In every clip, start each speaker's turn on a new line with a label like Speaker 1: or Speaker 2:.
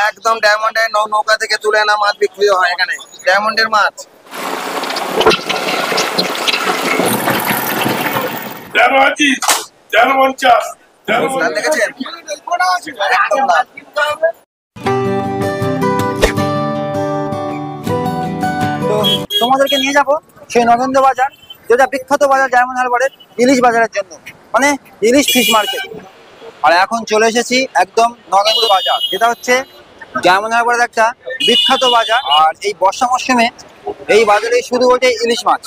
Speaker 1: একদম ডায়মন্ডের নৌকা থেকে তুলে আনা মাছ বিক্রি হয় এখানে, ডায়মন্ডের মাছ। দেখেছেন একদম না। তো তোমাদেরকে নিয়ে যাবো সেই নগেন্দ্র বাজার, যেটা বিখ্যাত বাজার ডায়মন্ড হারবারের ইলিশ বাজারের জন্য, মানে ইলিশ ফিশ মার্কেট। আর এখন চলে এসেছি একদম নগেন্দ্র বাজার, যেটা হচ্ছে ডায়মন্ড হারবারের একটা বিখ্যাত বাজার। আর এই বর্ষা মরশুমে এই বাজারে শুধু ওঠে ইলিশ মাছ,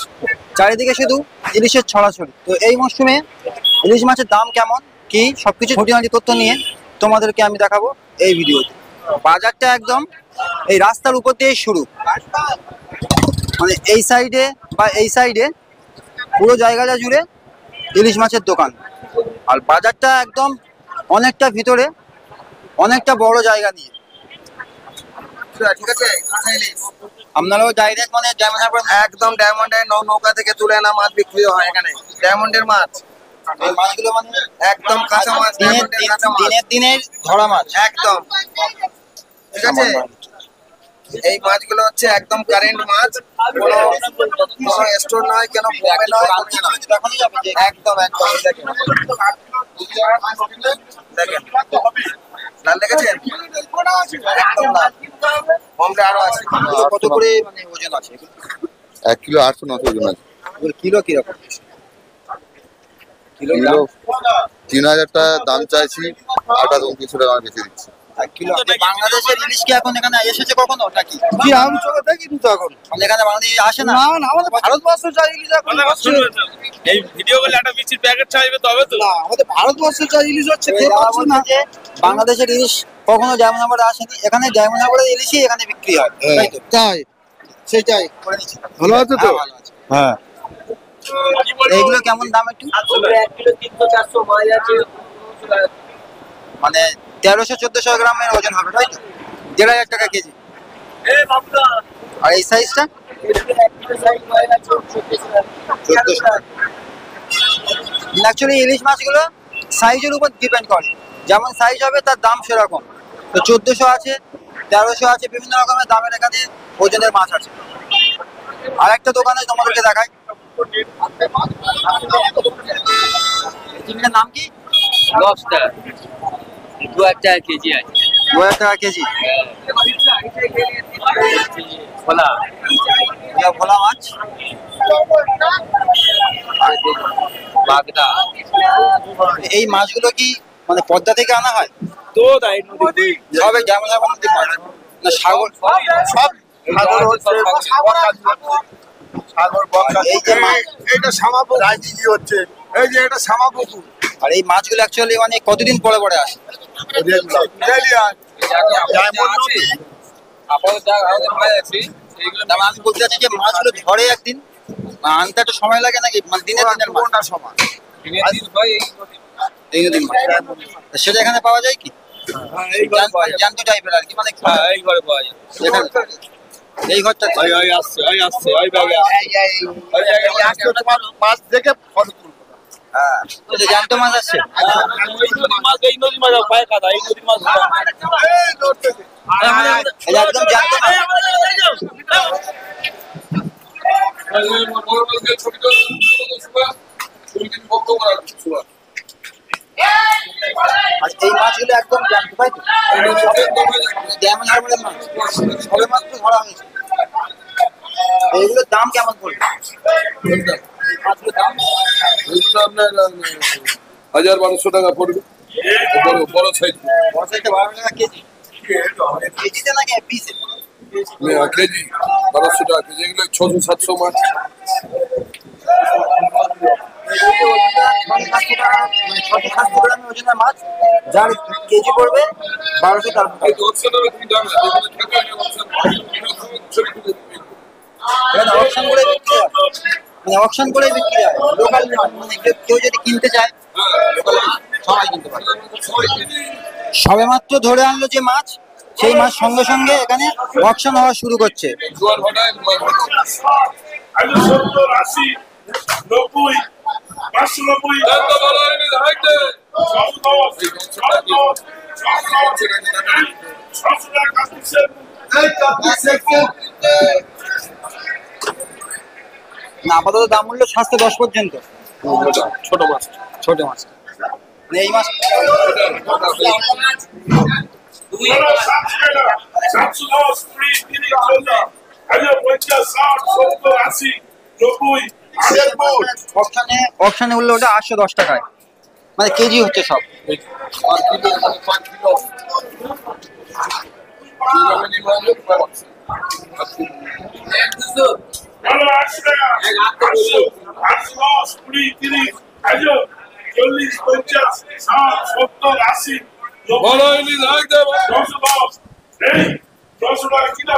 Speaker 1: চারিদিকে শুধু ইলিশের ছড়াছড়ি। তো এই মরশুমে ইলিশ মাছের দাম কেমন কি সবকিছু খুঁটিনাটি তথ্য নিয়ে তোমাদেরকে আমি দেখাবো এই ভিডিওতে। বাজারটা একদম এই রাস্তার উপর দিয়ে শুরু, মানে এই সাইডে বা এই সাইডে পুরো জায়গাটা জুড়ে ইলিশ মাছের দোকান। আর বাজারটা একদম অনেকটা ভিতরে, অনেকটা বড় জায়গা নিয়ে। ঠিক আছে, আপনারাও ডাইরেক্ট মানে একদম ডায়মন্ডের নৌকা থেকে তুলে আনা মাছ বিক্রি হয় এখানে, ডায়মন্ডের মাছ। এই মাছগুলো মানে একদম কাঁচা মাছ, দিনের দিনের ধরা মাছ একদম। ঠিক আছে, এই মাছগুলো হচ্ছে একদম কারেন্ট মাছ, কোনো স্টোর নয়, কেন বোমে নয়, একদম একদম। দেখেন লাল দেখেছেন একদম লাল, বোমটা আরো আছে। কত করে মানে ওজন আছে?
Speaker 2: 1 কিলো 800-900 ওজন আছে।
Speaker 1: কিলো কিরকম? কিলো
Speaker 2: 3000 টাকা দাম চাইছি, 28-2900 টাকা বেশি দিচ্ছি।
Speaker 1: বাংলাদেশের ইলিশ কি এখন এখানে এসেছে কখনো নাকি?
Speaker 3: কি আমি চলে দেখি তো এখন
Speaker 1: এখানে বাংলাদেশ আসে না?
Speaker 3: না না, আমাদের ভারতবর্ষ চাই ইলিশ এখন আসছে।
Speaker 4: এই ভিডিও গুলো একটা মিষ্টির প্যাকেট চাইবে তবে তো।
Speaker 3: না, আমাদের ভারতবর্ষ চাই ইলিশ হচ্ছে কে পাচ্ছে না।
Speaker 1: যে বাংলাদেশের ইলিশ কখনো ডায়মন্ড হারবারে আসেনি, এখানে ডায়মন্ড হারবারের ইলিশই এখানে বিক্রি হয়, তাই তো?
Speaker 3: তাই সেটাই ভালো আছে তো।
Speaker 1: ভালো আছে। হ্যাঁ, এইগুলো কেমন দাম একটু?
Speaker 4: 1 কিলো 300-400 মাছ আছে,
Speaker 1: মানে 1300-1400 গ্রামের ওজন হবে, তাই তো? 1500 টাকা কেজি। আর এই সাইজটা
Speaker 4: 1 কিলো সাইজ মাছ আছে 1400 টাকা।
Speaker 1: অ্যাকচুয়ালি ইলিশ মাছগুলো সাইজের উপর ডিপেন্ড করে, যেমন সাইজ হবে তার দাম সেরকম। তো 1400 আছে, 1300 আছে, বিভিন্ন রকমের দামের এখানে ওজনের মাছ আছে। আর একটা দোকানে তোমাদেরকে দেখাই, চিংড়ির নাম কি?
Speaker 4: লবস্টার 2000 টাকা কেজি আছে।
Speaker 1: 2000 টাকা কেজি।
Speaker 4: খোলা
Speaker 1: ভোলা মাছ,
Speaker 4: বাগদা।
Speaker 1: এই মাছগুলো কি মানে পদ্মা থেকে আনা হয়?
Speaker 4: তো তাই নদী
Speaker 1: সব এই ডায়মন্ড হারবার নদী পায় না, সাগর সব
Speaker 3: সাগর হচ্ছে সাগর বক্কা।
Speaker 1: এই যে মাছ,
Speaker 3: এইটা শ্যামাপুকুর রাজনীতি হচ্ছে, এই যে এটা শ্যামাপুকুর।
Speaker 1: আর এই মাছগুলো অ্যাকচুয়ালি মানে কতদিন পরে পরে আসে? আমি বলতে চাচ্ছি যে মাছগুলো ধরে একদিন আনতে একটা সময় লাগে নাকি, মানে দিনের দিনের মাছ?
Speaker 3: সময়
Speaker 1: এই নদীর মাছ। সেটা এখানে পাওয়া যায় কি? জ্যান্ত টাইপের আর কি, মানে
Speaker 4: এই ঘরে পাওয়া যায়।
Speaker 1: এখানে এই ঘরটা
Speaker 4: আসছে ওই ব্যাগে
Speaker 3: মাছ দেখে ফটো তুলবো।
Speaker 1: হ্যাঁ, এটা জ্যান্ত মাছ আছে।
Speaker 4: এই নদী মাছ পায় কাদা, এই নদী মাছ
Speaker 1: এটা একদম জ্যান্ত মাছ। আর এই মাছগুলো একদম জ্যান্ত, তাই তো? ডায়মন্ড হারবারের মাছ সবে মাত্র ধরা হয়েছে। এইগুলোর দাম কেমন পড়বে? এই মাছগুলোর দাম
Speaker 2: 1000-1200 টাকা পড়বে। বড় সাইজ
Speaker 1: বড় সাইজটা 12 টাকা কেজি। কেজিতে নাকি পিসে?
Speaker 2: কেজি 1200 টাকা কেজি। এগুলো 600-700 মাছ।
Speaker 1: মানে 600-700 গ্রামের ওজনের মাছ, যার কেজি পড়বে 1200 টাকা। অকশন করে বিক্রি হয়, মানে অকশন করে বিক্রি হয়, লোকাল মানে কেউ যদি কিনতে চায় সবাই কিনতে পারে। সবে মাত্র ধরে আনলো যে মাছ, সেই মাছ সঙ্গে সঙ্গে এখানে অকশন হওয়া শুরু করছে।
Speaker 5: 70-80-90 590
Speaker 2: এই
Speaker 5: ছশো টাকা পিসের
Speaker 1: না আপাতত দাম মূল্য 710 পর্যন্ত।
Speaker 3: ছোট মাছ।
Speaker 1: ছোট মাছ মানে এই মাছ
Speaker 5: সাতশো দশ 20, 30, 40, 50, 60, 70, 80, 90,
Speaker 1: অপশানে উঠলো ওটা 810 টাকায়, মানে কেজি হচ্ছে সব।
Speaker 5: ভালো 80 টাকা 800, 810, 20, 30, 40, 50, 60, 70, 80, 90, 110, এই 100 টাকা কিলো।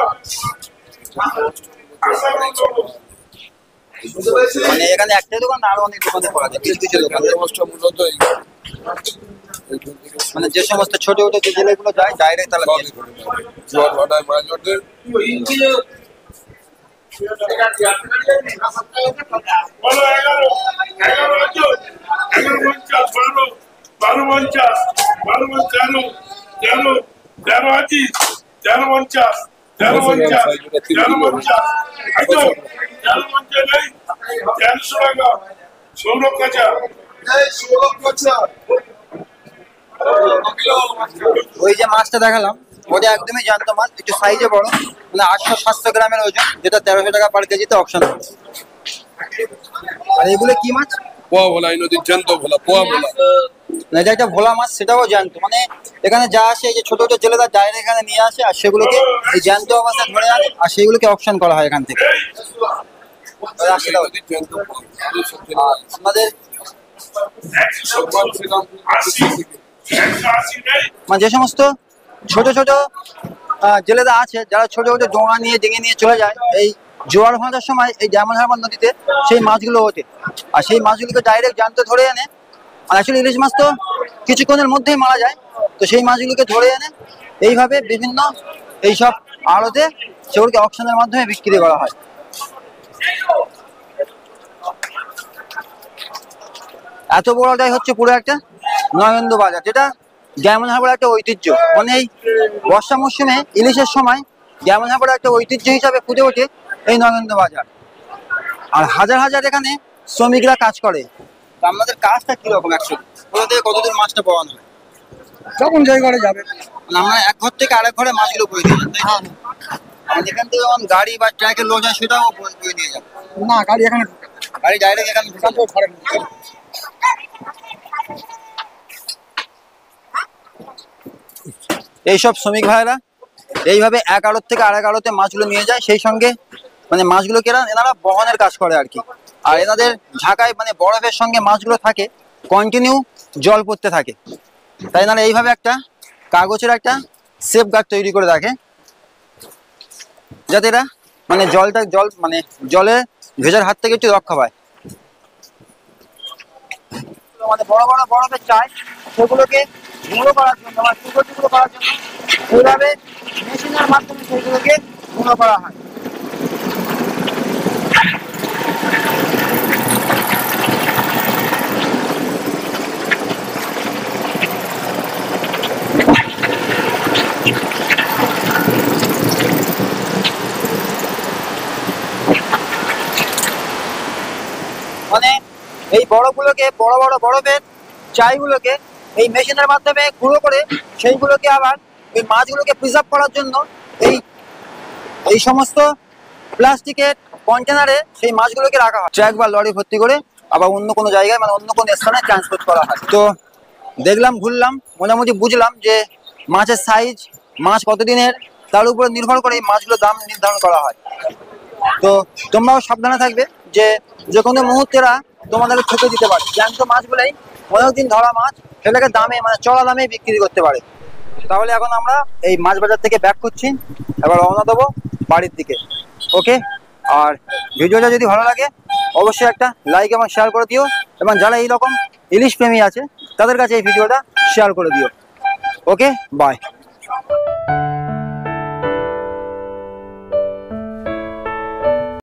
Speaker 5: আশা করি করবো।
Speaker 1: মানে এখানে একটাই দোকান না, আরো অনেক দোকানে পাওয়া যায়, কিছু কিছু দোকানে। মানে যে সমস্ত ছোট ছোট যে জেলেগুলো যায় ডাইরেক্ট তারা নিয়ে আসে।
Speaker 5: বলো 11, 11, 11, 50, 12, 50, 12, 13, 13, 13, 13, 50, 13, 50, 13, 50, 13, নেই 1300 টাকা সৌরভ কাঁচা।
Speaker 1: ওই যে মাছটা দেখালাম ওটা একদমই জ্যান্ত মাছ, একটু সাইজে বড়, মানে 800-700 গ্রামের ওজন, যেটা 1300 টাকা পার কেজিতে অপশন। আর এগুলো কি মাছ?
Speaker 3: পোয়া ভোলা, এই নদীর জ্যান্ত ভোলা, পোয়া ভোলা।
Speaker 1: না এটা একটা ভোলা মাছ, সেটাও জ্যান্ত। মানে এখানে যা আসে এই যে ছোট ছোট জেলেদার ডাইরেক্ট এখানে নিয়ে আসে, আর সেগুলোকে এই জ্যান্ত অবস্থায় ধরে আনে, আর সেগুলোকে অপশন করা হয় এখান থেকে। আর আসলে
Speaker 3: নদীর জ্যান্ত পোয়া।
Speaker 1: আমাদের
Speaker 5: 180, 180 নেই
Speaker 1: মানে যে সমস্ত ছোট ছোট জেলেদা আছে যারা ছোট ছোট ডোঙা নিয়ে ডিঙে নিয়ে চলে যায় এই জোয়ার ভাটার সময় এই ডায়মন্ড হারবার নদীতে, সেই মাছগুলো ওঠে, আর সেই মাছগুলোকে ডাইরেক্ট জানতে ধরে এনে, আর অ্যাকচুয়ালি ইলিশ মাছ তো কিছুক্ষণের মধ্যেই মারা যায়, তো সেই মাছগুলোকে ধরে এনে এইভাবে বিভিন্ন এইসব আড়তে সেগুলোকে অকশনের মাধ্যমে বিক্রি করা হয়। এত বড়টাই হচ্ছে পুরো একটা নরেন্দ্র বাজার, যেটা ডায়মন্ড হারবার একটা ঐতিহ্য। মানে এই বর্ষা মৌসুমে ইলিশের সময় ডায়মন্ড হারবার একটা ঐতিহ্য হিসাবে ফুটে ওঠে এই নরেন্দ্র বাজার। আর হাজার হাজার এখানে শ্রমিকরা কাজ করে। তো আমাদের কাজটা কিরকম অ্যাকচুয়ালি, কোথা থেকে কতদূর মাছটা পাওয়ানো হয়?
Speaker 6: যখন যেই ঘরে যাবে।
Speaker 1: মানে আমরা এক ঘর থেকে আরেক ঘরে মাছগুলো বয়ে দিয়ে যান, তাই তো? আর এখান থেকে যখন গাড়ি বা ট্রাকের লোড হয় সেটাও বয়ে নিয়ে যাবে?
Speaker 6: না, গাড়ি এখানে ঢুকে না।
Speaker 1: গাড়ি ডাইরেক্ট এখানে ঢুকে
Speaker 6: তারপর ঘরে ঢুকে।
Speaker 1: এইসব শ্রমিক ভাইরা এইভাবে এক আড়ত থেকে আরেক আড়তে মাছগুলো নিয়ে যায়, সেই সঙ্গে মানে মাছগুলোকে এনারা বহনের কাজ করে আর কি। আর এনাদের ঢাকায় মানে বরফের সঙ্গে মাছগুলো থাকে, কন্টিনিউ জল পড়তে থাকে, তাই এনারা এইভাবে একটা কাগজের একটা সেফ গার্ড তৈরি করে রাখে, যাতে এরা মানে জল মানে জলে ভেজার হাত থেকে একটু রক্ষা পায়। মানে বড় বড় বরফের চাই সেগুলোকে গুঁড়ো করার জন্য বা টুকরো টুকরো করার জন্য এইভাবে মেশিনের মাধ্যমে সেগুলোকে গুঁড়ো করা হয়। মানে এই বরফগুলোকে বড় বড় বরফের চাইগুলোকে এই মেশিনের মাধ্যমে গুঁড়ো করে সেইগুলোকে আবার এই মাছগুলোকে প্রিজার্ভ করার জন্য এই এই সমস্ত প্লাস্টিকের কন্টেনারে সেই মাছগুলোকে রাখা হয়, ট্রাক বা লরি ভর্তি করে আবার অন্য কোনো জায়গায় মানে অন্য কোনো স্থানে ট্রান্সপোর্ট করা হয়। তো দেখলাম, ঘুরলাম, মোটামুটি বুঝলাম যে মাছের সাইজ, মাছ কতদিনের, তার উপরে নির্ভর করে এই মাছগুলোর দাম নির্ধারণ করা হয়। তো তোমরাও সাবধানে থাকবে যে যে কোনো মুহূর্তেরা তোমাদেরকে ঠকে দিতে পারে। জ্যান্ত মাছগুলোই অনেকদিন ধরা মাছ সেটাকে দামে মানে চড়া দামে বিক্রি করতে পারে। তাহলে এখন আমরা এই মাছ বাজার থেকে ব্যাক করছি, এবার রওনা দেবো বাড়ির দিকে। ওকে, আর ভিডিওটা যদি ভালো লাগে অবশ্যই একটা লাইক এবং শেয়ার করে দিও, এবং যারা এইরকম ইলিশ প্রেমী আছে তাদের কাছে এই ভিডিওটা শেয়ার করে দিও। ওকে, বাই।